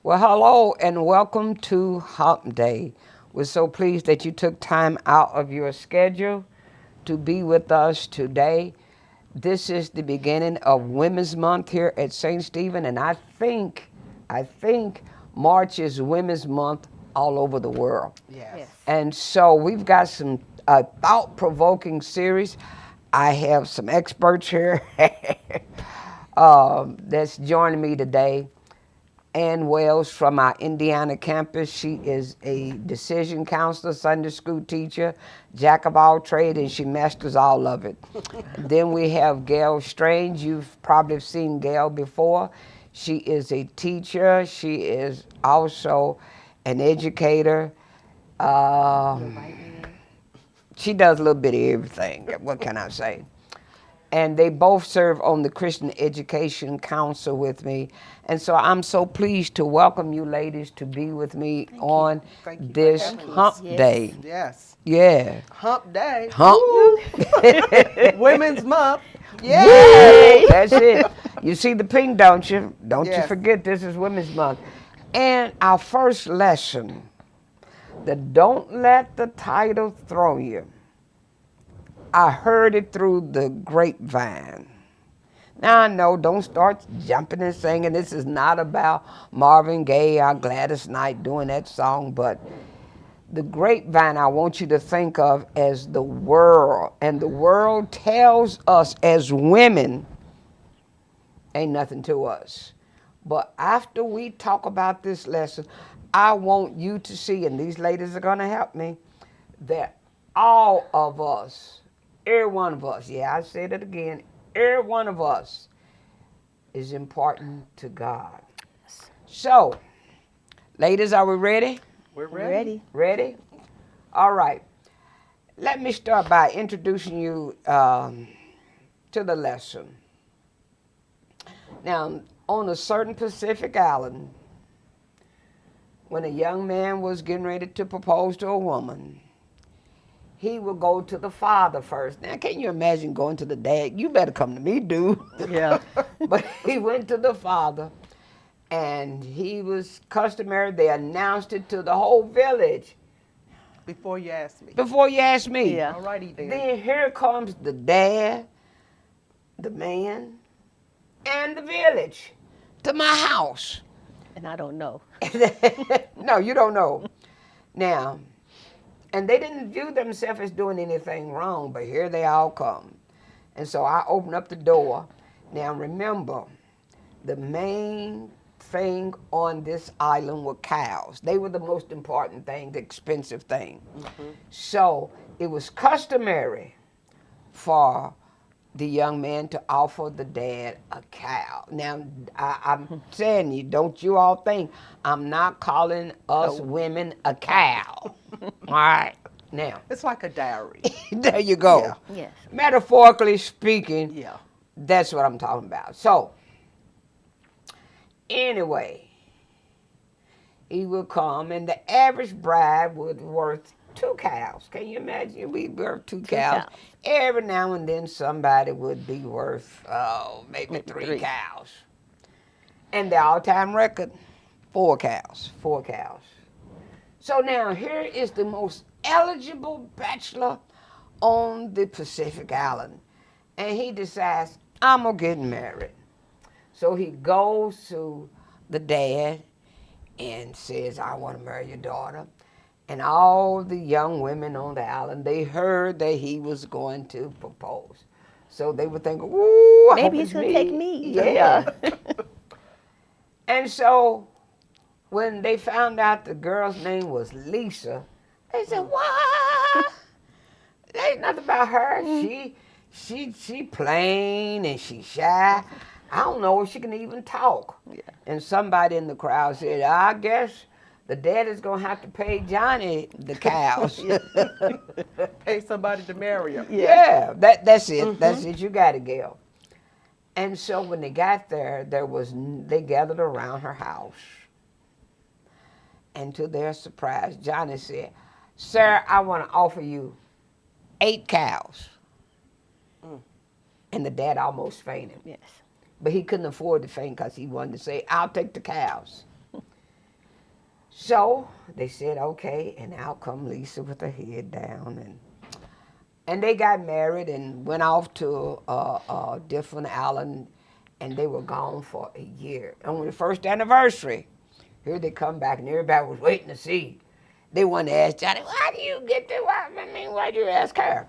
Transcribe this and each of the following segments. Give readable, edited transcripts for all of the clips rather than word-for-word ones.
Well, hello and welcome to Hump Day. We're so pleased that you took time out of your schedule to be with us today. This is the beginning of Women's Month here at St. Stephen, and I think March is Women's Month all over the world. Yes. And so we've got some thought-provoking series. I have some experts here that's joining me today. Ann Wells from our Indiana campus. She is a decision counselor, Sunday school teacher, jack of all trades, and she masters all of it. Then we have Gail Strange. You've probably seen Gail before. She is a teacher. She is also an educator. She does a little bit of everything. What can I say? And they both serve on the Christian Education Council with me. And so I'm so pleased to welcome you ladies to be with me on Thank you for this having us. hump Yes. day. Yes. Yeah. Hump Day. Hump. Women's Month. Yeah. Yay! That's it. You see the pink, don't you? Don't you Yes. forget this is Women's Month. And our first lesson, the don't let the title throw you. I heard it through the grapevine. Now I know, don't start jumping and singing. This is not about Marvin Gaye or Gladys Knight doing that song, but the grapevine I want you to think of as the world. And the world tells us as women, ain't nothing to us. But after we talk about this lesson, I want you to see, and these ladies are going to help me, that all of us, every one of us, yeah, I said it again, every one of us is important to God. So, ladies, are we ready? We're Ready? Ready? All right. Let me start by introducing you to the lesson. Now, on a certain Pacific island, when a young man was getting ready to propose to a woman, he would go to the father first. Now, can you imagine going to the dad? You better come to me, dude. Yeah. But he went to the father, and he was customary. They announced it to the whole village. Before you ask me. Before you ask me. Yeah. Alrighty then. Then here comes the dad, the man, and the village to my house. And I don't know. No, you don't know. Now, and they didn't view themselves as doing anything wrong, but here they all come. And so I opened up the door. Now remember, the main thing on this island were cows. They were the most important thing, the expensive thing. So it was customary for the young man to offer the dad a cow. Now, I'm saying you, don't you all think I'm not calling us women a cow. All right. Now, It's like a dowry. there you go. Yeah. Yes. Metaphorically speaking, Yeah. that's what I'm talking about. So, anyway, he would come, and the average bride would worth 2 cows. Can you imagine? We worth 2 cows. cows. Every now and then somebody would be worth, maybe Maybe 3 3. cows. And the all-time record, 4 cows. 4 cows. So now here is the most eligible bachelor on the Pacific Island. And he decides, I'm going to get married. So he goes to the dad and says, I want to marry your daughter. And all the young women on the island, they heard that he was going to propose. So they were thinking, ooh, I hope Maybe it's he's gonna take me. Yeah. And so when they found out the girl's name was Lisa, they said, what? There ain't nothing about her. She plain and she shy. I don't know if she can even talk. Yeah. And somebody in the crowd said, I guess the dad is going to have to pay Johnny the cows. Pay somebody to marry him. Yeah, that's it. That's it. You got it, Gail. And so when they got there, they gathered around her house. And to their surprise, Johnny said, sir, I want to offer you 8 cows. And the dad almost fainted. Yes. But he couldn't afford to faint because he wanted to say, I'll take the cows. So they said, okay, and out come Lisa with her head down, and they got married and went off to a different island, and they were gone for a year. And on the first anniversary, here they come back, and everybody was waiting to see. They wanted to ask Johnny, why do you get to, why'd you ask her?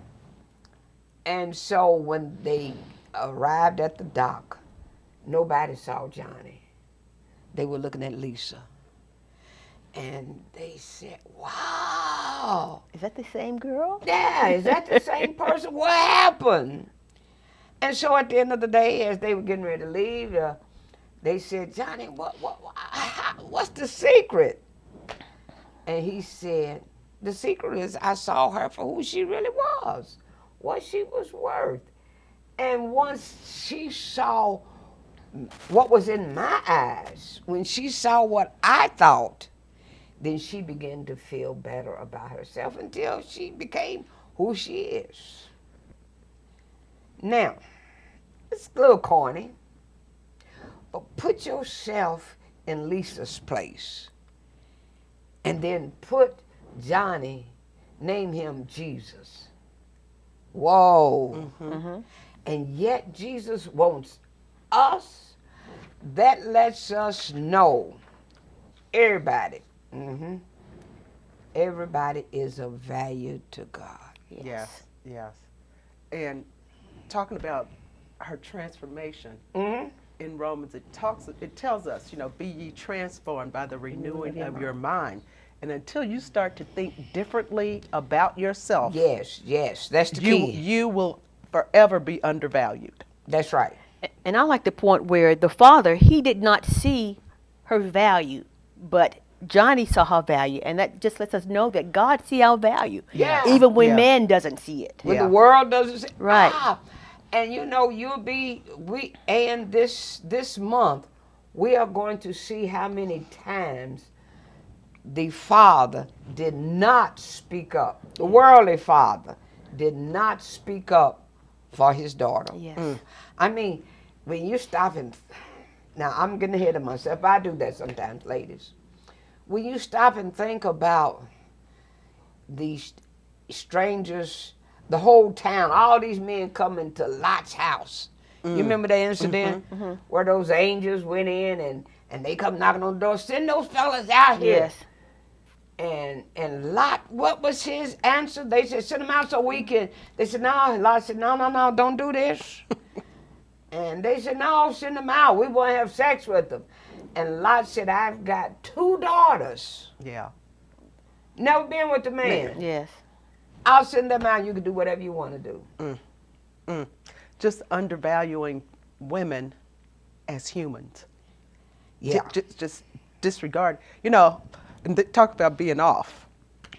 And so when they arrived at the dock, nobody saw Johnny. They were looking at Lisa. And they said, wow. Is that the same girl? Yeah, is that the same person? What happened? And so at the end of the day, as they were getting ready to leave, they said, Johnny, what's the secret? And he said, the secret is I saw her for who she really was, what she was worth. And once she saw what was in my eyes, when she saw what I thought, then she began to feel better about herself until she became who she is. Now, it's a little corny, but put yourself in Lisa's place. And then put Johnny, name him Jesus. Whoa. Mm-hmm. And yet Jesus wants us. That lets us know everybody. Everybody is of value to God. Yes, yes. And talking about her transformation in Romans, it tells us, be ye transformed by the renewing of your mind. And until you start to think differently about yourself, Yes, that's the key. you will forever be undervalued. That's right. And I like the point where the father, he did not see her value, but Johnny saw her value, and that just lets us know that God see our value, Yeah. even when Yeah. man doesn't see it. When Yeah. the world doesn't say, Right. And this month, we are going to see how many times the father did not speak up. The worldly father did not speak up for his daughter. Yes. I mean, when you stop and, now I'm getting ahead of myself. I do that sometimes, ladies. When you stop and think about these strangers, the whole town, all these men coming to Lot's house. You remember that incident where those angels went in and they come knocking on the door, send those fellas out here. Yes. And Lot, what was his answer? They said, send them out so we can. They said, no. Lot said, no, don't do this. And they said, no, send them out. We want to have sex with them. And Lot said, I've got 2 daughters. Yeah. Never been with the man. Yes. I'll send them out. You can do whatever you want to do. Just undervaluing women as humans. Yeah. Just disregard. And talk about being off.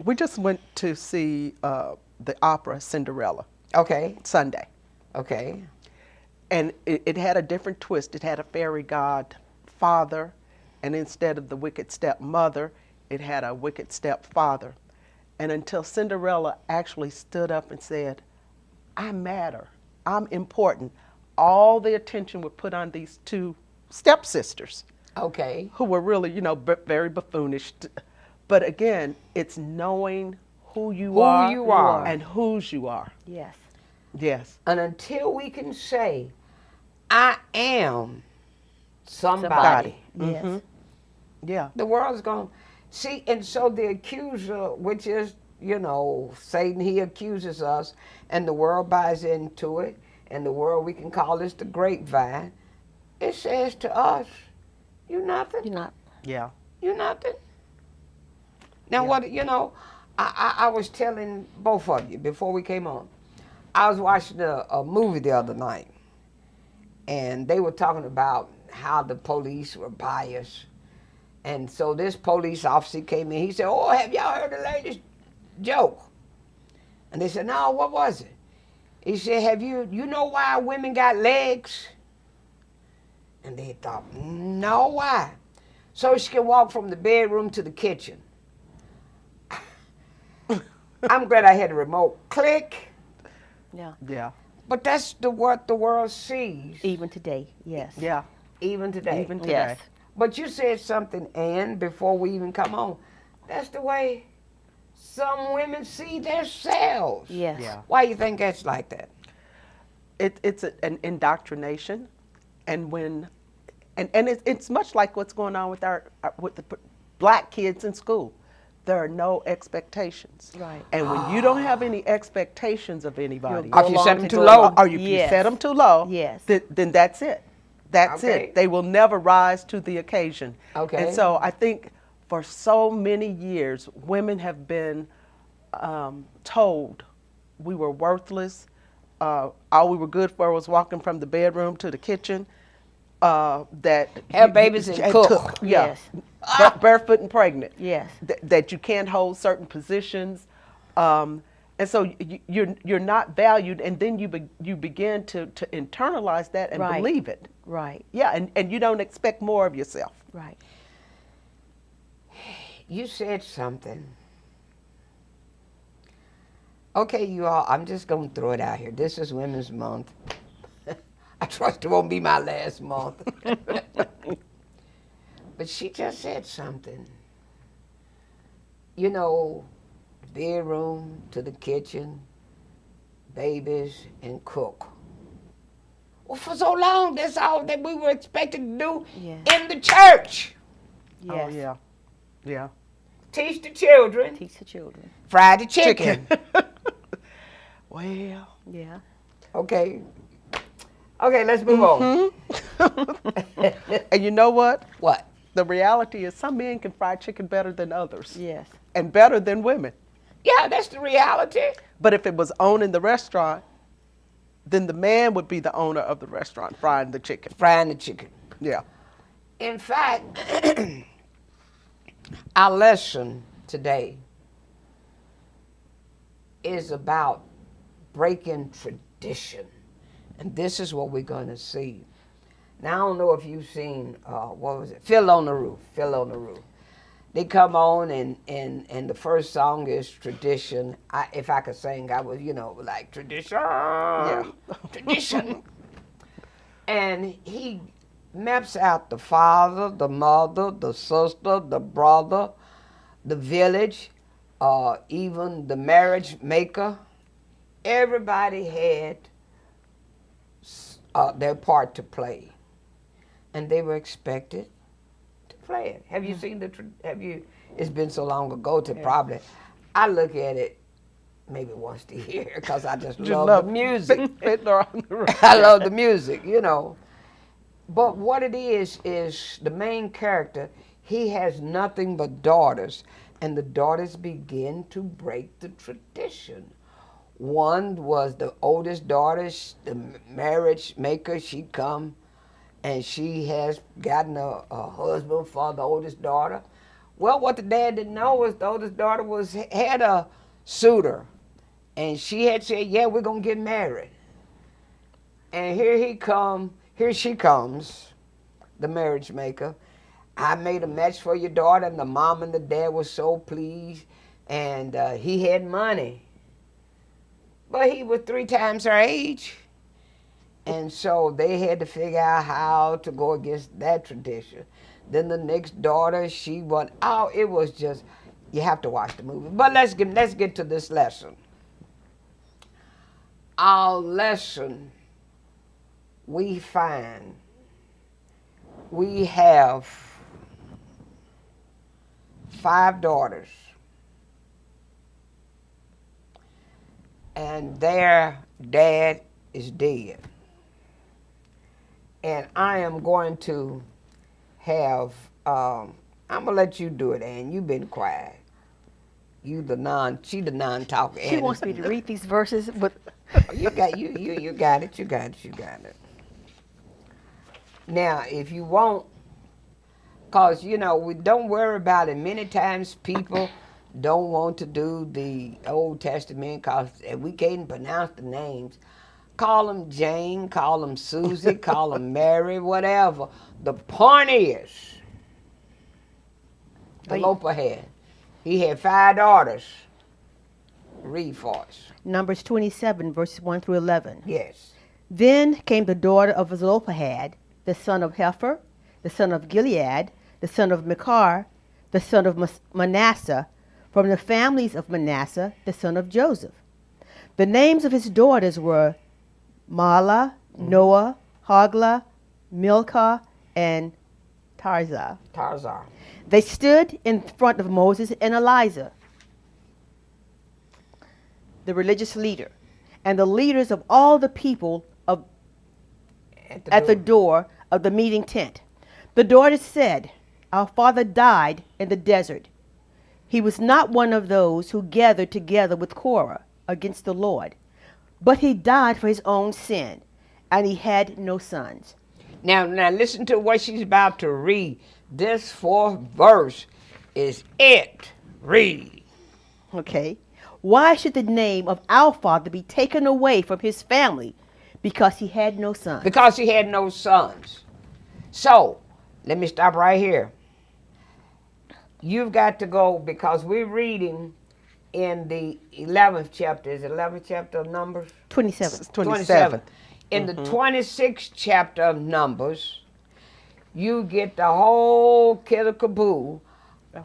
We just went to see the opera Cinderella Okay. Sunday. Okay. And it had a different twist. It had a fairy god father, and instead of the wicked stepmother, it had a wicked stepfather. And until Cinderella actually stood up and said, I matter, I'm important, all the attention was put on these 2 stepsisters Okay. who were really, very buffoonish. But again, it's knowing who you are and whose you are. Yes. Yes. And until we can say, I am somebody. Yes. Yeah. The world's going to see. And so the accuser, which is, Satan, he accuses us, and the world buys into it. And the world, we can call this the grapevine. It says to us, you're nothing. You're not. Yeah. You're nothing. Now, Yeah. I was telling both of you before we came on. I was watching a movie the other night, and they were talking about how the police were biased. And so this police officer came in. He said, oh, have y'all heard the latest joke? And they said, no, what was it? He said, you know why women got legs? And they thought, no, why? So she can walk from the bedroom to the kitchen. I'm glad I had a remote. Click. Yeah. Yeah. But that's what the world sees. Even today. Yes. Yeah. Even today. Even today. Yes. But you said something, Ann, before we even come on. That's the way some women see themselves. Yes. Yeah. Why you think that's like that? It's an indoctrination, and it's much like what's going on with with the black kids in school. There are no expectations. Right. And when you don't have any expectations of anybody, If you set them too go low, along- or you Yes. set them too low, Yes. then that's it. That's Okay. it. They will never rise to the occasion. Okay. And so I think for so many years, women have been told we were worthless. All we were good for was walking from the bedroom to the kitchen. That Have babies and cook. Yeah. Yes. Barefoot and pregnant. Yes. That you can't hold certain positions. And so you're not valued, and then you begin to internalize that and Right. believe it. Right. Yeah, and you don't expect more of yourself. Right. You said something. Okay, you all, I'm just going to throw it out here. This is Women's Month. I trust it won't be my last month. But she just said something. You know, bedroom to the kitchen, babies, and cook. Well, for so long, that's all that we were expected to do Yeah. in the church. Yes. Oh, yeah. Yeah. Teach the children, Teach the children. fry the chicken. Well. Yeah. Okay. Okay, let's move on. And you know what? What? The reality is some men can fry chicken better than others. Yes. And better than women. Yeah, that's the reality. But if it was owning the restaurant, then the man would be the owner of the restaurant frying the chicken. Frying the chicken. Yeah. In fact, our lesson today is about breaking tradition. And this is what we're going to see. Now, I don't know if you've seen, what was it? Phil on the Roof. Phil on the Roof. They come on and the first song is Tradition. If I could sing, I would, like Tradition. Yeah. Tradition. And he maps out the father, the mother, the sister, the brother, the village, even the marriage maker. Everybody had their part to play, and they were expected to play it. Have you seen it's been so long ago to probably, I look at it maybe once a year because I just love the music. I love the music, But what it is the main character, he has nothing but daughters, and the daughters begin to break the tradition. One was the oldest daughter, the marriage maker. She come, and she has gotten a husband for the oldest daughter. Well, what the dad didn't know was the oldest daughter had a suitor, and she had said, "Yeah, we're gonna get married." And here she comes, the marriage maker. I made a match for your daughter, and the mom and the dad were so pleased, and he had money. But he was 3 times her age. And so they had to figure out how to go against that tradition. Then the next daughter, she went, it was just, you have to watch the movie. But let's get to this lesson. Our lesson, we find we have 5 daughters. And their dad is dead. And I am going to have, I'm going to let you do it, Ann. You've been quiet. She the non-talker. She wants me to read these verses, but You got it. Now, if you won't, because, we don't worry about it. Many times people don't want to do the Old Testament because we can't pronounce the names. Call them Jane, call them Susie, call them Mary, whatever. The point is, Zelophehad, he had 5 daughters. Read for us. Numbers 27, verses 1 through 11. Yes. Then came the daughter of Zelophehad, the son of Hepher, the son of Gilead, the son of Machir, the son of Manasseh, from the families of Manasseh, the son of Joseph. The names of his daughters were Mahlah, Noah, Hoglah, Milcah, and Tirzah. Tarzan. They stood in front of Moses and Elijah, the religious leader, and the leaders of all the people at the door of the meeting tent. The daughters said, "Our father died in the desert. He was not one of those who gathered together with Korah against the Lord, but he died for his own sin, and he had no sons." Now listen to what she's about to read. This fourth verse is it. Read. Okay. Why should the name of our father be taken away from his family? Because he had no sons. Because he had no sons. So, let me stop right here. You've got to go, because we're reading in the 11th chapter. Is it 11th chapter of Numbers? 27. 27. In the 26th chapter of Numbers, you get the whole kit of caboodle,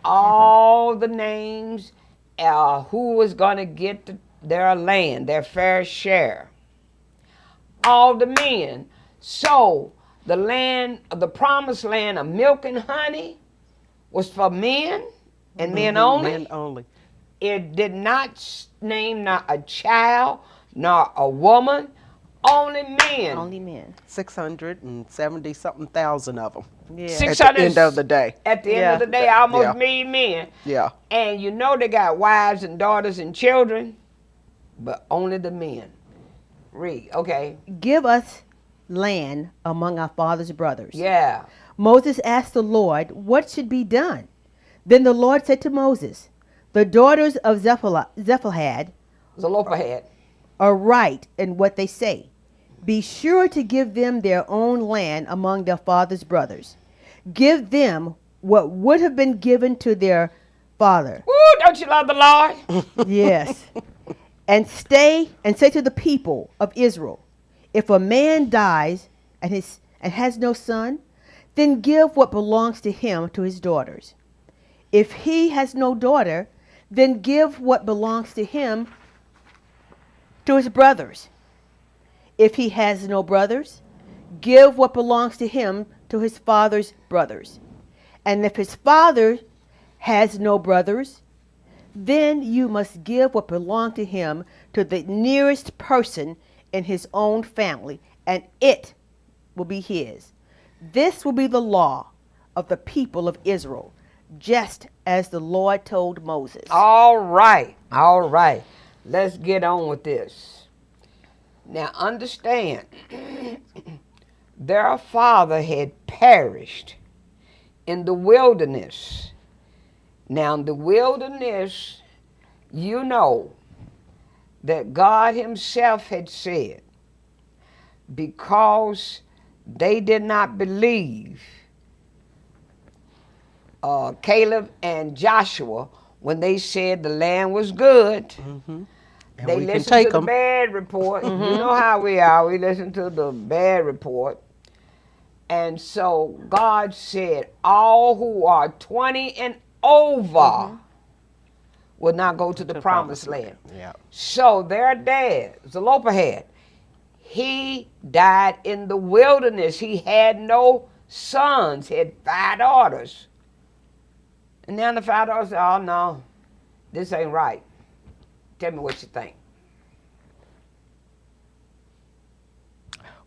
all the names, who was going to get their land, their fair share. All the men. So the land, the promised land of milk and honey was for men and men only. Men only. It did not name not a child nor a woman, only men. Only men. 670 something thousand of them. Yeah. At 600 the end of the day. At the end Yeah. of the day, almost Yeah. million men. Yeah. And you know they got wives and daughters and children, but only the men. Read, okay. Give us land among our father's brothers. Yeah. Moses asked the Lord what should be done. Then the Lord said to Moses, "The daughters of Zelophehad Zelophehad. are right in what they say. Be sure to give them their own land among their father's brothers. Give them what would have been given to their father." Woo, don't you love the Lord? Yes. And say to the people of Israel, if a man dies and has no son, then give what belongs to him to his daughters. If he has no daughter, then give what belongs to him to his brothers. If he has no brothers, give what belongs to him to his father's brothers. And if his father has no brothers, then you must give what belongs to him to the nearest person in his own family, and it will be his. This will be the law of the people of Israel, just as the Lord told Moses. All right. All right. Let's get on with this. Now understand, their father had perished in the wilderness. Now in the wilderness, you know that God himself had said, because they did not believe Caleb and Joshua when they said the land was good. Mm-hmm. They we can listened take to the 'em. bad report. You know how we are. We listen to the bad report. And so God said, all who are 20 and over will not go to the promised land. Yeah. So their dad, Zelophehad, he died in the wilderness. He had no sons. He had 5 daughters. And now the 5 daughters said, oh no, this ain't right. Tell me what you think.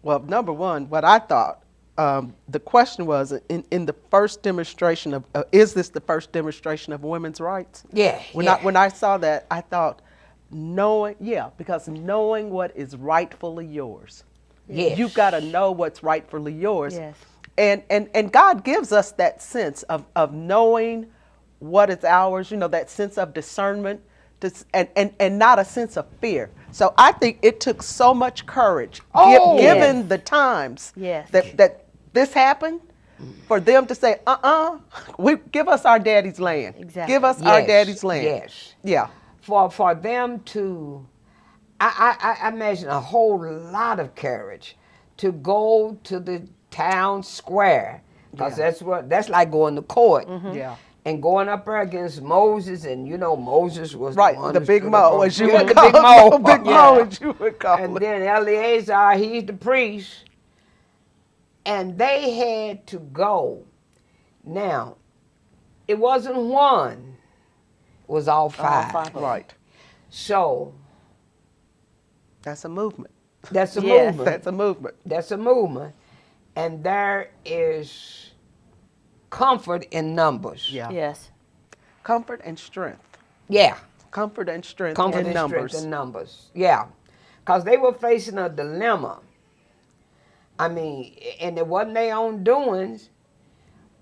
Well, number one, what I thought, the question was in the first demonstration of, is this the first demonstration of women's rights? Yeah. When I saw that, I thought, because knowing what is rightfully yours. Yes. You've got to know what's rightfully yours. Yes. And God gives us that sense of knowing what is ours, that sense of discernment, and not a sense of fear. So I think it took so much courage, given the times that this happened, for them to say, give us our daddy's land. Exactly. Give us our daddy's land. Yes. Yeah. For them to, I imagine a whole lot of courage to go to the town square Because Yeah. that's like going to court. Yeah. And going up there against Moses, and Moses was Right, one the that big stood Mo, up on- as you Yeah, would the call big him. Mo. Big Mo, as you would call And him. then Eleazar, he's the priest. And they had to go. Now, it wasn't one, it was all five. five of them. Right. So, That's a movement. that's a Yes. movement. That's a movement. That's a movement. And there is comfort in numbers. Yeah. Yes. Comfort and strength. Yeah. Comfort and strength Comfort in and numbers. strength in numbers. Yeah. Because they were facing a dilemma. I mean, and it wasn't their own doings,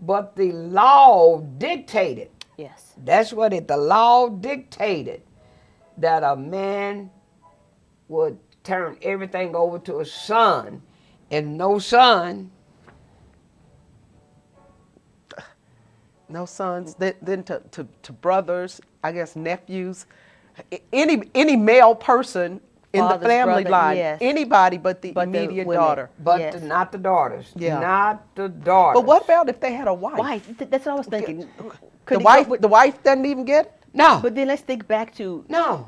but the law dictated. Yes. That's what the law dictated, that a man would turn everything over to a son, and no son. No sons, then to brothers, I guess nephews, any male person in the Father's family brother, line, yes. anybody but the But the immediate women. daughter. But Yes. not the daughters. Yeah. Not the daughters. But what about if they had a wife? Wife. That's what I was thinking. The Could he wife, go with- the wife doesn't even get it. No. But then let's think back to No.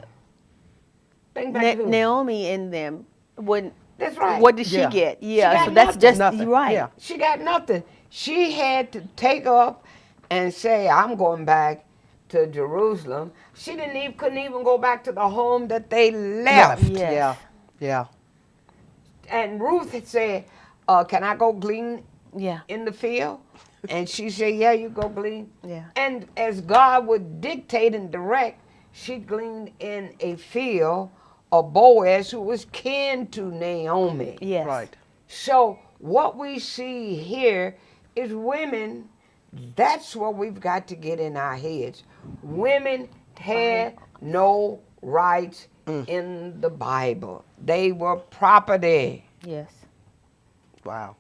Think back to Naomi and them. When That's right. what did she Yeah. get? Yeah. got So that's nothing. just Nothing. right. Yeah. She got nothing. She had to take up and say, I'm going back to Jerusalem. She couldn't even go back to the home that they left. Yes. Yeah. Yeah. And Ruth had said, can I go glean Yeah. in the field? And she said, yeah, you go glean. Yeah. And as God would dictate and direct, she gleaned in a field of Boaz, who was kin to Naomi. Yes. Right. So what we see here is women, that's what we've got to get in our heads. Women had no rights in the Bible. They were property. Yes. Wow.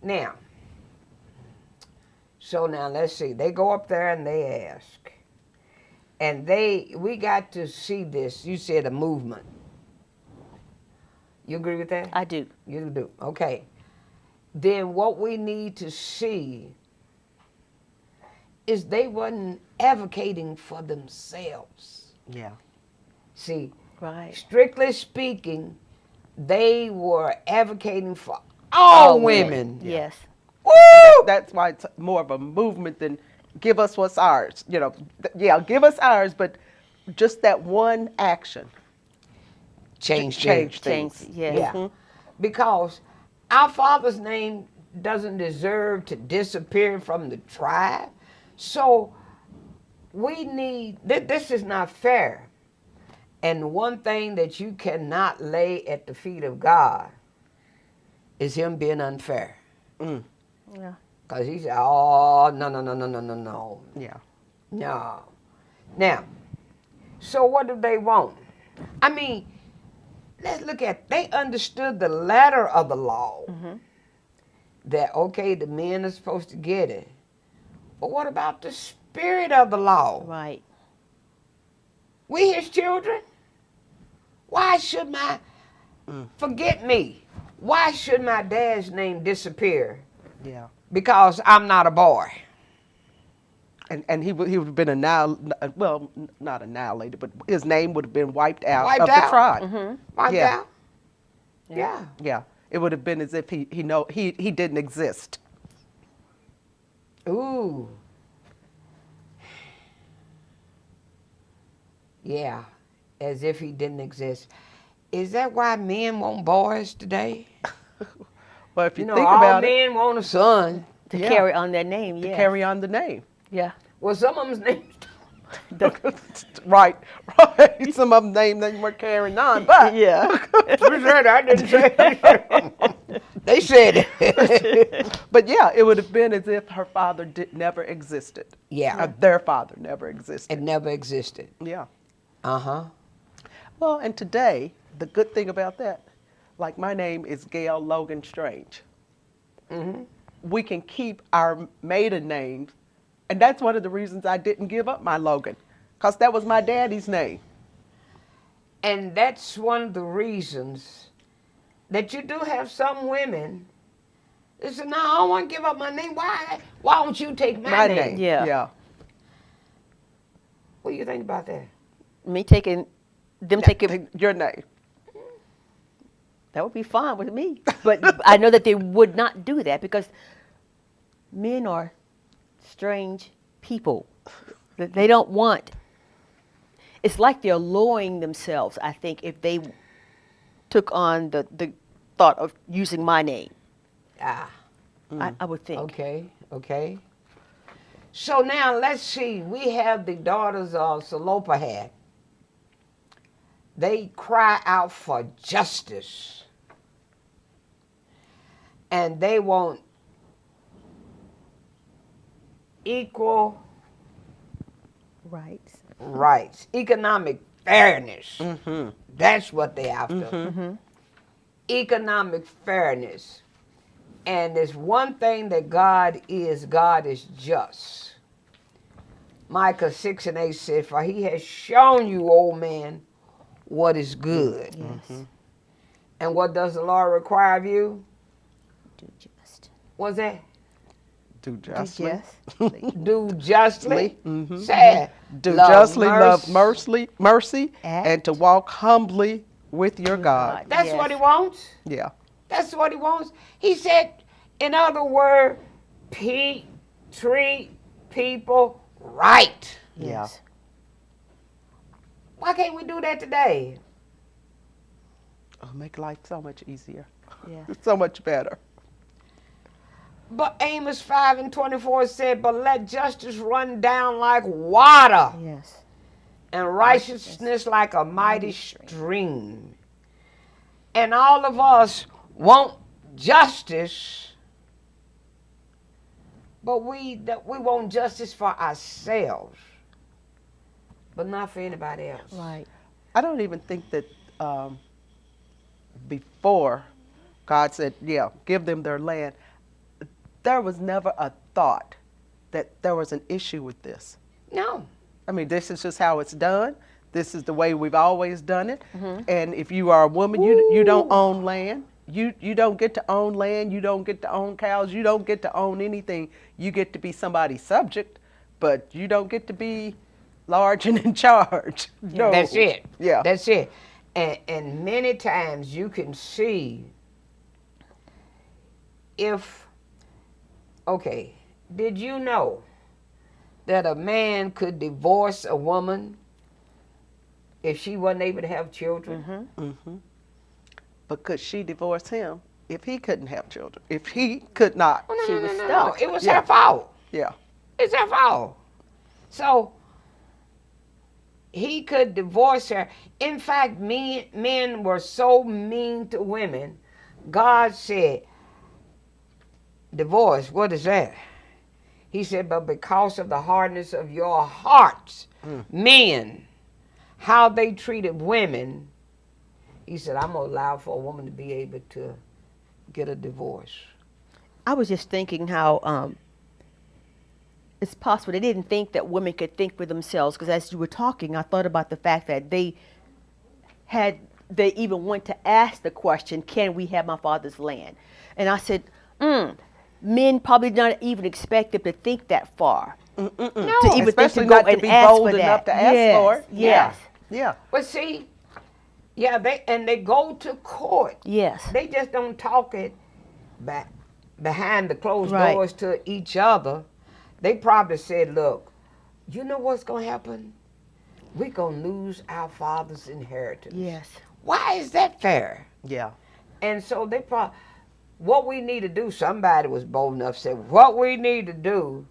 Now, so now let's see. They go up there and they ask. And we got to see this. You said a movement. You agree with that? I do. You do. Okay. Then what we need to see is they wasn't advocating for themselves. Yeah. See, Right. strictly speaking, they were advocating for all women. Yes. Woo! That's why it's more of a movement than give us what's ours. Give us ours, but just that one action Change changed Change. things. Yes. Yeah. Because our Father's name doesn't deserve to disappear from the tribe. So we need, this is not fair. And one thing that you cannot lay at the feet of God is him being unfair. Yeah. Because he said, oh, no. Yeah. No. Now, so what do they want? I mean, let's look at, they understood the letter of the law. That, okay, the men are supposed to get it. But what about the spirit of the law? Right. We his children. Why should my, forget me, why should my dad's name disappear? Yeah. Because I'm not a boy. And he would have been not annihilated, but his name would have been wiped out Wiped of out. the tribe. Wiped Yeah. out? Yeah. Yeah. It would have been as if he didn't exist. Ooh. Yeah, as if he didn't exist. Is that why men want boys today? Well, if you, You know, think all about it, men want a son. To Yeah. carry on their name. to Yes. carry on the name. Yeah. Well, some of them's names. Right. Some of them named they weren't carrying on, but Yeah. Who said I didn't say it. They said it. but yeah, it would have been as if her father never existed. Yeah. Their father never existed. It never existed. Yeah. Uh-huh. Well, and today, the good thing about that, like my name is Gail Logan Strange. We can keep our maiden names, and that's one of the reasons I didn't give up my Logan, because that was my daddy's name. And that's one of the reasons that you do have some women They said, no, I don't want to give up my name. Why don't you take my, My name? name. Yeah. Yeah. What do you think about that? Me taking, them Yeah, taking, take your name. that would be fine with me. But I know that they would not do that because men are strange people. That they don't want. It's like they're lowering themselves, I think, if they took on the thought of using my name. Ah, I would think. okay. So now let's see. We have the daughters of Zelophehad. They cry out for justice. And they want equal rights, economic fairness. Mm-hmm. That's what they're after. Economic fairness. And there's one thing that God is just. Micah 6:8 said, for he has shown you, old man, what is good. Yes. And what does the Lord require of you? Do just. What's that? Do justly. Do justly. Mm-hmm. Say it. Do Love justly, love mercy. mercy, Act. and to walk humbly with your God. That's Yes. what he wants. Yeah. That's what he wants. He said, in other words, treat people right. Yes. Why can't we do that today? Oh, make life so much easier. Yeah. So much better. But Amos 5:24 said, but let justice run down like water Yes. and righteousness like a mighty stream. And all of us want justice, but we want justice for ourselves, but not for anybody else. Right. I don't even think that before God said, yeah, give them their land, there was never a thought that there was an issue with this. No. I mean, this is just how it's done. This is the way we've always done it. And if you are a woman, you don't own land. You don't get to own land. You don't get to own cows. You don't get to own anything. You get to be somebody's subject, but you don't get to be large and in charge. No. That's it. Yeah. That's it. And many times you can see if, okay, did you know that a man could divorce a woman if she wasn't able to have children? But could she divorce him if he couldn't have children? If he could not? Oh, no, She no, was no, no, stuck. no. It was Yeah. her fault. Yeah. It's her fault. So he could divorce her. In fact, men were so mean to women. God said, divorce, what is that? He said, but because of the hardness of your hearts, men, how they treated women, he said, I'm going to allow for a woman to be able to get a divorce. I was just thinking how it's possible they didn't think that women could think for themselves, because as you were talking, I thought about the fact that they even went to ask the question, can we have my father's land? And I said, men probably not even expect them to think that far. No, To even think Especially to go not to and be ask bold for enough that. to ask Yes, for it. Yes. Yeah. but see, yeah, they go to court. Yes. They just don't talk it back behind the closed Right. doors to each other. They probably said, look, you know what's going to happen? We're going to lose our father's inheritance. Yes. Why is that fair? Yeah. And so they probably, what we need to do, somebody was bold enough to say, what we need to do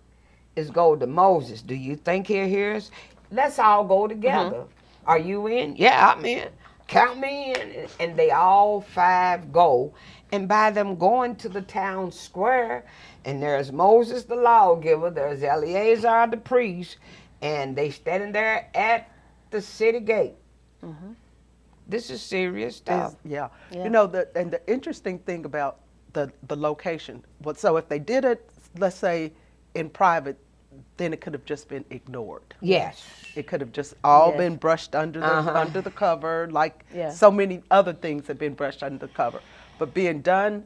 is go to Moses. Do you think he'll hear us? Let's all go together. Are you in? Yeah, I'm in. Count me in. And they all five go. And by them going to the town square, and there's Moses the lawgiver, there's Eleazar the priest, and they standing there at the city gate. This is serious stuff. Yeah. Yeah. You know, the interesting thing about the location, so if they did it, let's say, in private, then it could have just been ignored. Yes. It could have just all Yes. been brushed under the cover, like Yeah. so many other things have been brushed under the cover. But being done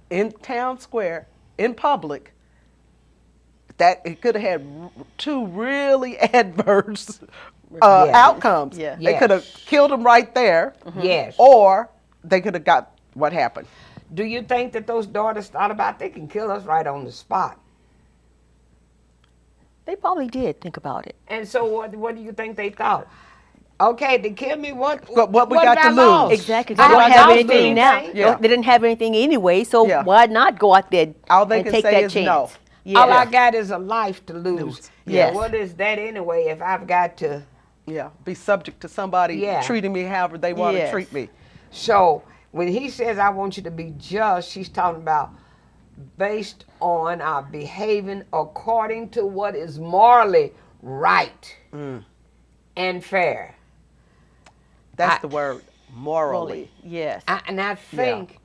in town square, in public, that it could have had two really adverse Yes. outcomes. Yeah. They could have Yes. killed him right there, Yes. or they could have got what happened. Do you think that those daughters thought about they can kill us right on the spot? They probably did think about it. And so what do you think they thought? Okay, they killed me. What we got did I to lose? lost? Exactly. They I don't haven't have lost anything now. anything. Yeah. They didn't have anything anyway, so Yeah. why not go out there All they and can take say that is chance? no. Yeah. All I got is a life to lose. Yes. What is that anyway if I've got to? Yeah, be subject to somebody Yeah. treating me however they want to Yes. treat me. So when he says, I want you to be just, she's talking about based on our behaving according to what is morally right and fair. That's the word, morally. Yes. And I think,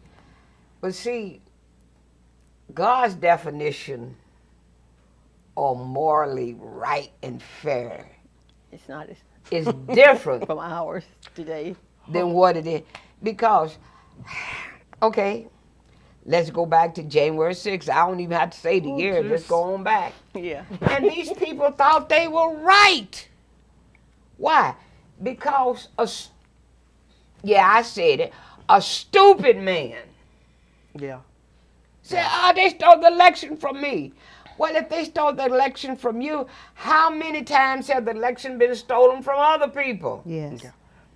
but see, God's definition of morally right and fair It's not as is different from ours today. than what it is. Because, okay, let's go back to January 6th. I don't even have to say the year, just go on back. Yeah. And these people thought they were right. Why? Because, I said it, a stupid man Yeah. said, they stole the election from me. Well, if they stole the election from you, how many times have the election been stolen from other people? Yes. Yeah.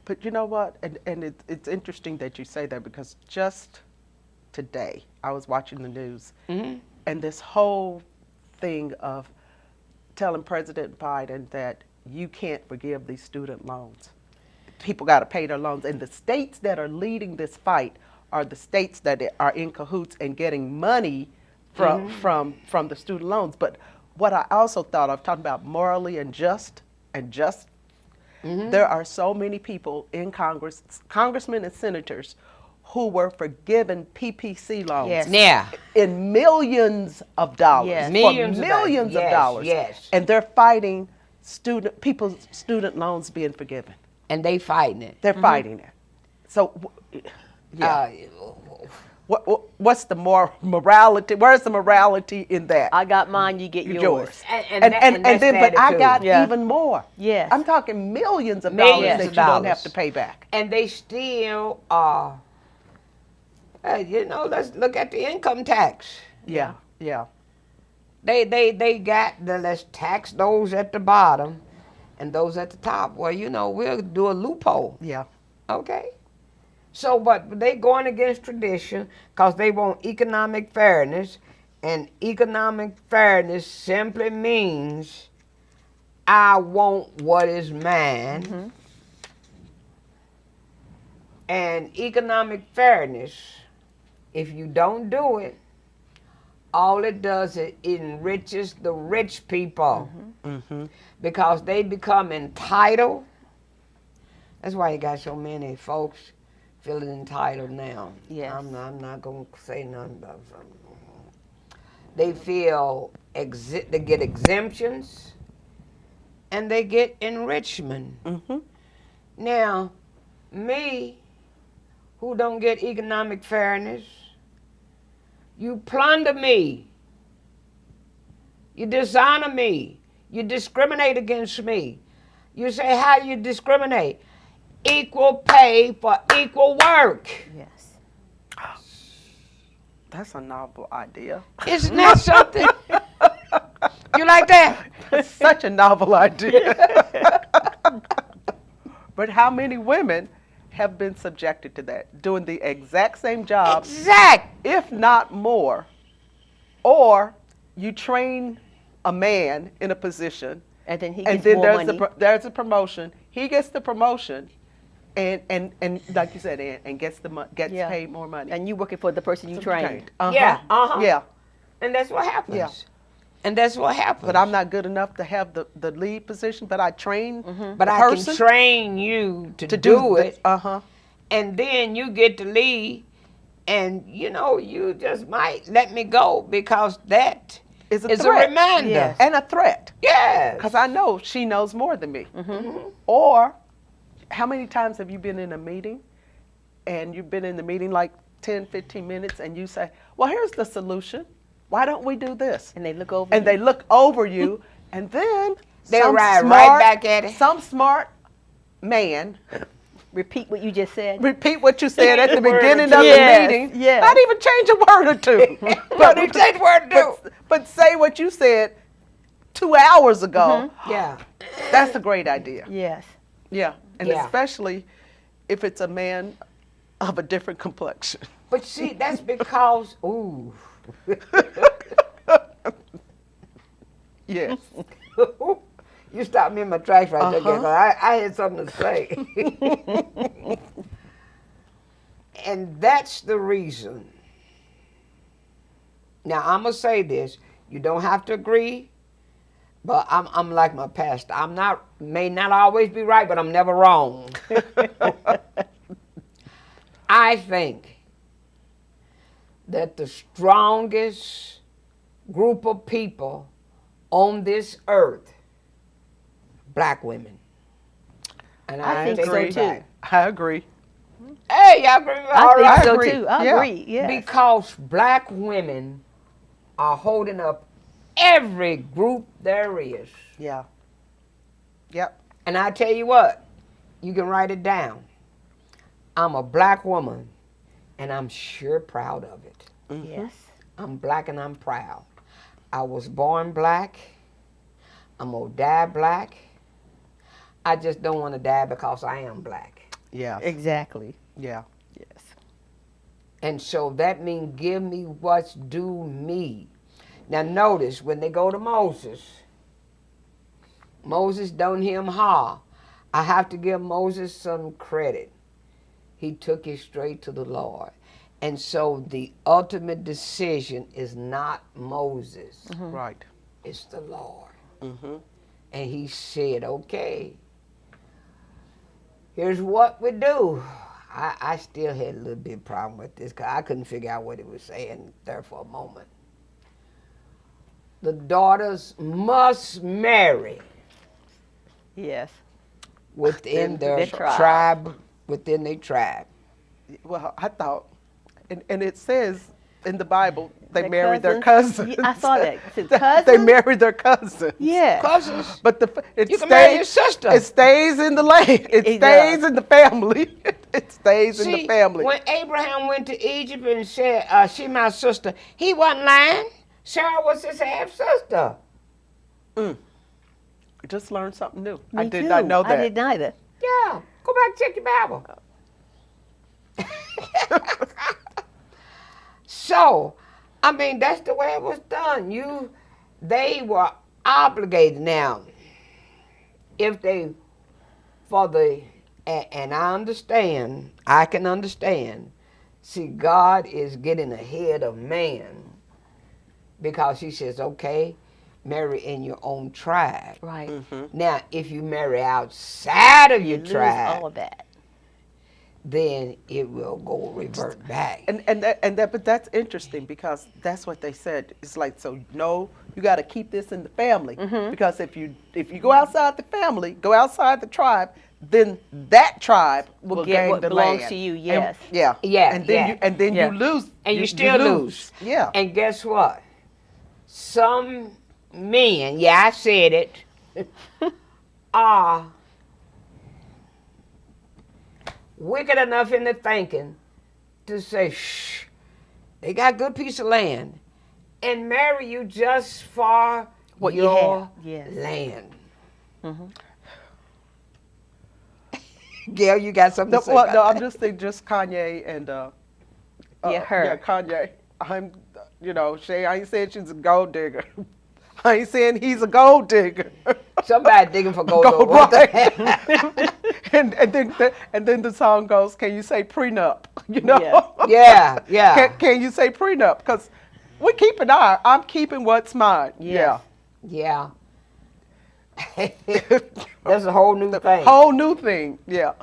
But you know what? And it's interesting that you say that, because just today I was watching the news, and this whole thing of telling President Biden that you can't forgive these student loans. People got to pay their loans. And the states that are leading this fight are the states that are in cahoots and getting money from the student loans. But what I also thought of, talking about morally and just, there are so many people in Congress, congressmen and senators, who were forgiven PPC loans Yes. Yeah. in millions of dollars, Yes. for Millions of millions dollars. of Yes, dollars, yes. and they're fighting people's student loans being forgiven. And they fighting it. They're fighting it. So, yeah. What's the morality? Where's the morality in that? I got mine, you get yours. And that's then, the but I attitude. got Yeah. even more. Yes. I'm talking millions of Millions dollars of that you don't dollars. have to pay back. And they still are, let's look at the income tax. Yeah, yeah. They got let's tax those at the bottom and those at the top. Well, we'll do a loophole. Yeah. Okay. So, but they going against tradition because they want economic fairness, and economic fairness simply means I want what is mine. And economic fairness, if you don't do it, all it does is it enriches the rich people because they become entitled. That's why you got so many folks feeling entitled now. Yes. I'm not going to say nothing about something. They feel they get exemptions and they get enrichment. Now, me, who don't get economic fairness, you plunder me, you dishonor me, you discriminate against me. You say, how you discriminate? Equal pay for equal work. Yes. That's a novel idea. Isn't that something? You like that? It's such a novel idea. But how many women have been subjected to that, doing the exact same job, Exact. if not more? Or you train a man in a position, And then he and gets then more money. there's a promotion. He gets the promotion, and like you said, and gets Yeah. paid more money. And you working for the person you trained. Yeah, uh-huh. Yeah. And that's what happens. Yeah. And that's what happens. But I'm not good enough to have the lead position, but I train But the I person can train you to to do it. Uh-huh. And then you get to lead, and you just might let me go because that Is a is a threat. reminder. Yes. And a threat. Yes. Because I know she knows more than me. Or how many times have you been in a meeting and you've been in the meeting like 10, 15 minutes and you say, well, here's the solution. Why don't we do this? And they look over And you. they look over you, and then They some ride smart, right back at it. Some smart man Repeat what you just said. repeat what you said at the Change a word or beginning two. of Yes, the meeting. yes. Not even change a word or two. But he take the word to. But say what you said 2 hours ago. Yeah. That's a great idea. Yes. Yeah, and Yeah. especially if it's a man of a different complexion. But see, that's because, ooh. Yes. You stopped me in my tracks right there, 'cause I had something to say. And that's the reason. Now, I'm going to say this. You don't have to agree, but I'm like my pastor. May not always be right, but I'm never wrong. I think that the strongest group of people on this earth, black women. And I think take so, it too. back. I agree. Hey, y'all agree? I All think right. so agree. too. I Yeah. agree. Yes. Because black women are holding up every group there is. Yeah. Yep. And I tell you what, you can write it down. I'm a black woman, and I'm sure proud of it. Yes. I'm black and I'm proud. I was born black. I'm gonna die black. I just don't want to die because I am black. Yeah. Exactly. Yeah. Yes. And so that means give me what's due me. Now notice when they go to Moses, Moses don't hear him ha. I have to give Moses some credit. He took it straight to the Lord. And so the ultimate decision is not Moses, Right. it's the Lord. Mm-hmm. And he said, okay, here's what we do. I still had a little bit of problem with this because I couldn't figure out what he was saying there for a moment. The daughters must marry Yes. within Their their tribe. within their tribe. Well, I thought, and it says in the Bible, they Their married their cousins? cousins. Yeah, I saw that. It said They cousins? married their cousins. Yes. Cousins, But it you stays, can marry your sister. It stays in the land. It It stays does. in the family. It stays in See, the family. when Abraham went to Egypt and said, she my sister, he wasn't lying. Sarah was his half-sister. Just learned something new. Me I did too. not know that. I didn't either. Yeah, go back and check your Bible. So, I mean, that's the way it was done. They were obligated now. If they, and I can understand. See, God is getting ahead of man because he says, okay, marry in your own tribe. Right. Now, if you marry outside of You your lose tribe, all of that. then it will go revert back. But that's interesting because that's what they said. It's like, so no, you got to keep this in the family because if you go outside the family, go outside the tribe, then that tribe will Get gain what the belongs land. to you, And- yes. yeah. Yeah, And then yeah. you lose. And you still lose. Yeah. And guess what? Some men, yeah, I said it, are wicked enough in the thinking to say, shh, they got a good piece of land, and marry you just for What you your have, yes. land. Gail, you got something No, to say well, about no, that? I'm just thinking just Kanye and her. Yeah, Kanye. Shay, I ain't saying she's a gold digger. I ain't saying he's a gold digger. Somebody digging for gold. Gold, over there. right. and then the song goes, can you say prenup? You know? Yeah. Yeah. Can you say prenup? Because we keep an eye. I'm keeping what's mine. Yes. Yeah. That's a whole new Yeah. thing. Whole new thing. Yeah.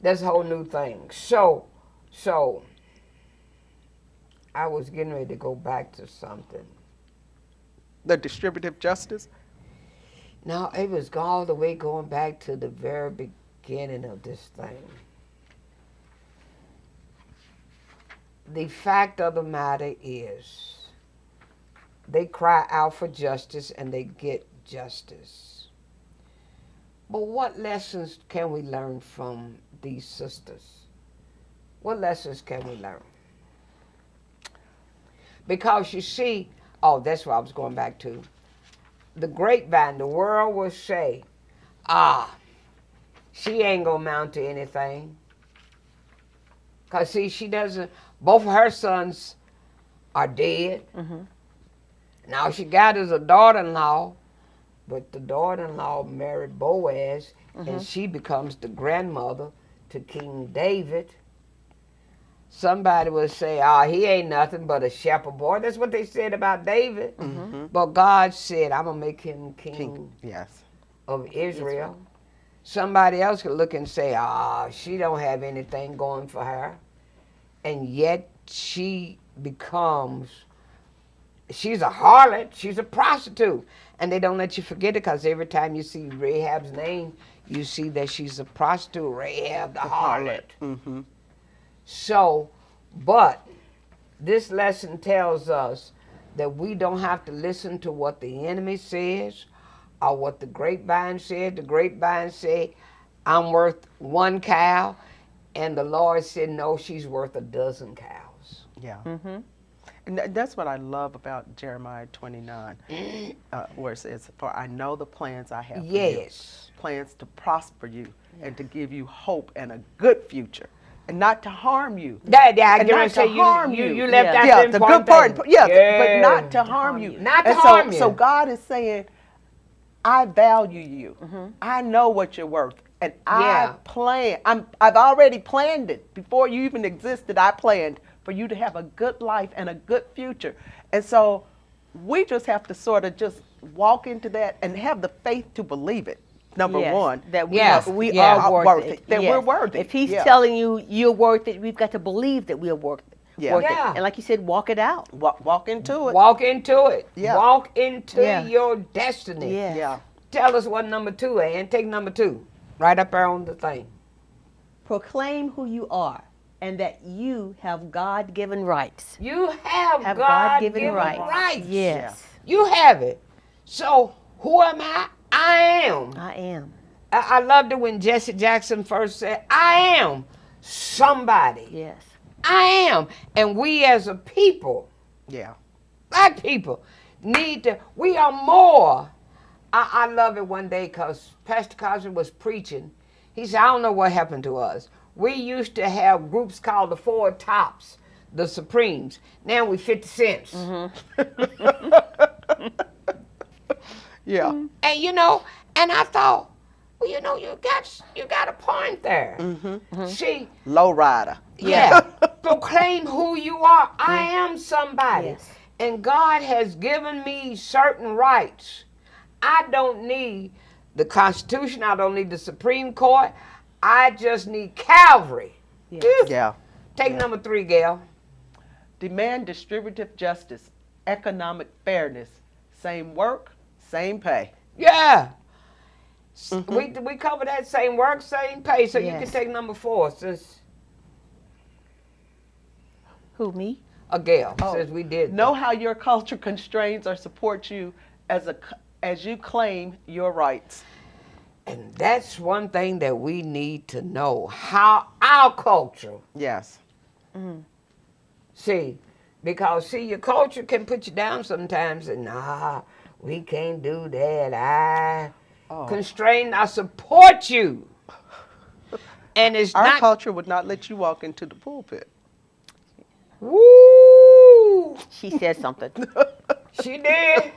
That's a whole new thing. So, I was getting ready to go back to something. The distributive justice. Now, it was all the way going back to the very beginning of this thing. the fact of the matter is, they cry out for justice and they get justice. But what lessons can we learn from these sisters? What lessons can we learn? Because you see, oh, that's what I was going back to. The grapevine, the world will say, she ain't gonna amount to anything. Because see, she doesn't, both of her sons are dead. Mm-hmm. Now she got is a daughter-in-law, but the daughter-in-law married Boaz, and she becomes the grandmother to King David. Somebody would say, he ain't nothing but a shepherd boy. That's what they said about David. Mm-hmm. But God said, I'm going to make him king Yes. of Israel. Somebody else could look and say, she don't have anything going for her. And yet she becomes, she's a harlot, she's a prostitute. And they don't let you forget it, because every time you see Rahab's name, you see that she's a prostitute, Rahab the harlot. Mm-hmm. So, but this lesson tells us that we don't have to listen to what the enemy says or what the grapevine said. The grapevine said, I'm worth one cow, and the Lord said, no, she's worth a dozen cows. Yeah. Mm-hmm. And that's what I love about Jeremiah 29, where it says, for I know the plans I have for you. Yes. Plans to prosper you and to give you hope and a good future. And not to harm you. I And can not say to harm you. You left Yeah. out Yeah, the the important good part. thing. Yes, Yeah. but not to harm you. Not to And harm you. So God is saying, I value you. Mm-hmm. I know what you're worth. And Yeah. I've already planned it. Before you even existed, I planned for you to have a good life and a good future. And so we just have to sort of just walk into that and have the faith to believe it. Number Yes, one. that we, Yes, we yes. are worth it. That Yes. we're worthy. If he's Yeah. telling you you're worth it, we've got to believe that we are worth it. Yeah. Worth Yeah. it. And like you said, walk it out. Walk into it. Walk into it. Yeah. Walk into Yeah. your destiny. Yes. Yeah. Tell us what number 2 is, and take number 2. Right up there on the thing. Proclaim who you are and that you have God-given rights. You have Have God-given God-given rights. Yes. You have it. So who am I? I am. I am. I loved it when Jesse Jackson first said, I am somebody. Yes. I am. And we as a people, Yeah. black people, we are more. I love it one day because Pastor Cosby was preaching. He said, I don't know what happened to us. We used to have groups called the Four Tops, the Supremes. Now we 50 cents. Yeah. And and I thought, well, you got a point there. See, Low rider. yeah, proclaim who you are. I am somebody. Yes. And God has given me certain rights. I don't need the Constitution. I don't need the Supreme Court. I just need Calvary. Yes. Phew. Yeah. Take number 3, Gail. Demand distributive justice, economic fairness, same work, same pay. Yeah. We cover that same work, same pay. So you Yes. can take number 4 since Who, me? Gail, since we did. Know how your culture constrains or supports you as you claim your rights. And that's one thing that we need to know, how our culture, Yes. see, because your culture can put you down sometimes and we can't do that. I constrain, I support you. And it's Our not, culture would not let you walk into the pulpit. woo, She said something. she did.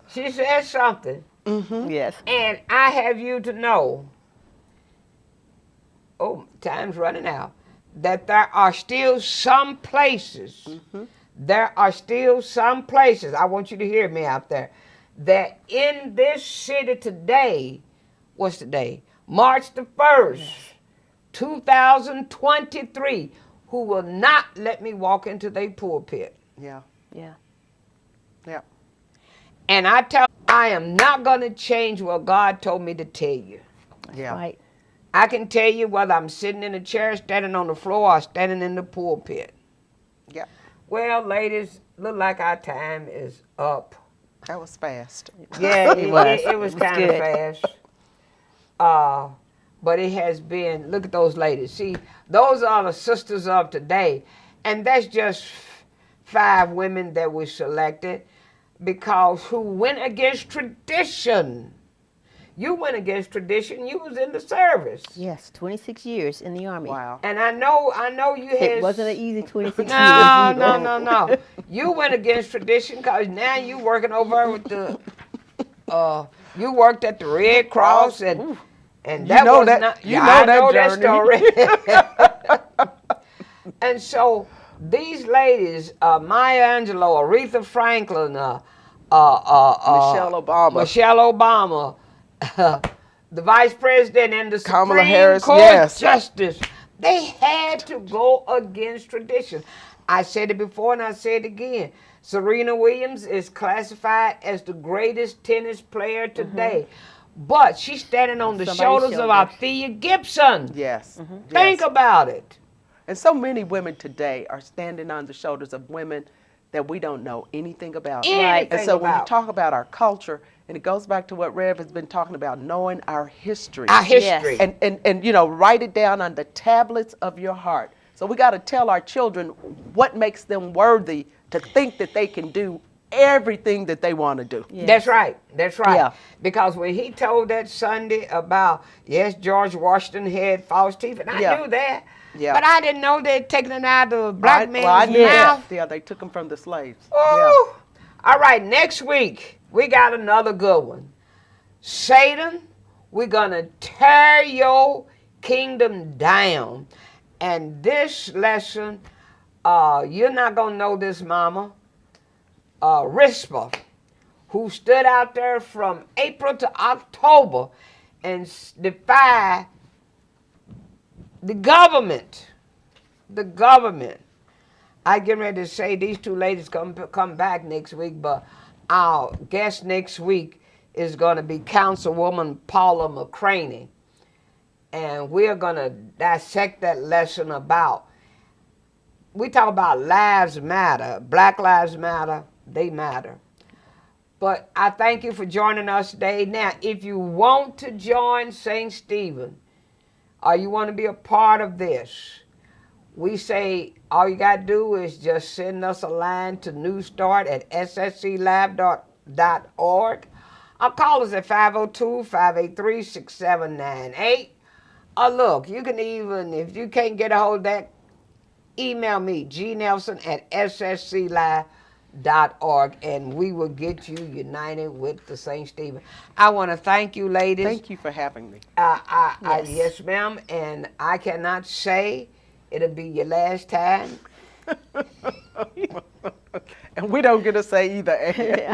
She said something. Yes. And I have you to know, time's running out, that there are still some places, I want you to hear me out there, that in this city today, what's the day? March the 1st, 2023, who will not let me walk into their pulpit. Yeah. Yeah. Yeah. And I am not going to change what God told me to tell you. Yeah. Right. I can tell you whether I'm sitting in a chair, standing on the floor, or standing in the pulpit. Yep. Well, ladies, look like our time is up. That was fast. Yeah, It was. it was It was kind of good. fast. But it has been, look at those ladies. See, those are the sisters of today. And that's just 5 women that were selected because who went against tradition. You went against tradition. You was in the service. Yes, 26 years in the army. Wow. And I know you had. It wasn't an easy 26 years No, either. no. You went against tradition because now you working over with the. You worked at the Red Cross and that know was that- not. you Yeah, know I that know journey. story. And so these ladies, Maya Angelou, Aretha Franklin, Michelle Obama, the Vice President, and the Kamala Supreme Harris, Court yes. Justice. They had to go against tradition. I said it before and I say it again. Serena Williams is classified as the greatest tennis player today. But she's standing on the Somebody's shoulders of shoulders. Althea Gibson. Yes. Think Yes. about it. And so many women today are standing on the shoulders of women that we don't know anything about. Anything And so when you about. talk about our culture, and it goes back to what Rev has been talking about, knowing our history. Our history. Yes. And you know, write it down on the tablets of your heart. So we got to tell our children what makes them worthy to think that they can do everything that they want to do. Yeah. That's right. That's right. Yeah. Because when he told that Sunday about, yes, George Washington had false teeth, and I Yeah. knew that. Yeah. But I didn't know they'd taken it out of the black Well, I man's knew that. mouth. Yeah, they took them from the slaves. Ooh. All right, next week, we got another good one. Satan, we're going to tear your kingdom down. And this lesson, you're not going to know this, mama. Rispa, who stood out there from April to October and defied the government. The government. I get ready to say these 2 ladies come back next week, but our guest next week is going to be Councilwoman Paula McCraney. And we're going to dissect that lesson about, we talk about lives matter, Black Lives Matter, they matter. But I thank you for joining us today. Now, if you want to join St. Stephen, or you want to be a part of this, we say all you got to do is just send us a line to newstart@ssclive.org or call us at 502-583-6798. Or look, you can even, if you can't get a hold of that, email me, gnelson@ssclive.org, and we will get you united with the St. Stephen. I want to thank you, ladies. Thank you for having me. Yes, ma'am, and I cannot say it'll be your last time. And we don't get to say either.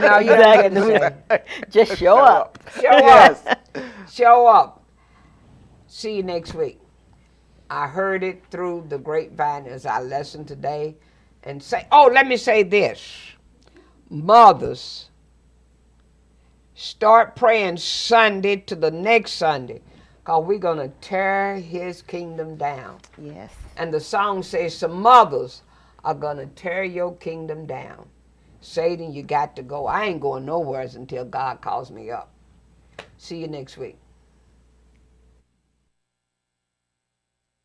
No, you don't get to say. Just show up. Show up. Show up. See you next week. I heard it through the grapevine as I listened today. And say, oh, let me say this. Mothers, start praying Sunday to the next Sunday, because we're going to tear his kingdom down. Yes. And the song says some mothers are going to tear your kingdom down. Satan, you got to go. I ain't going nowhere until God calls me up. See you next week.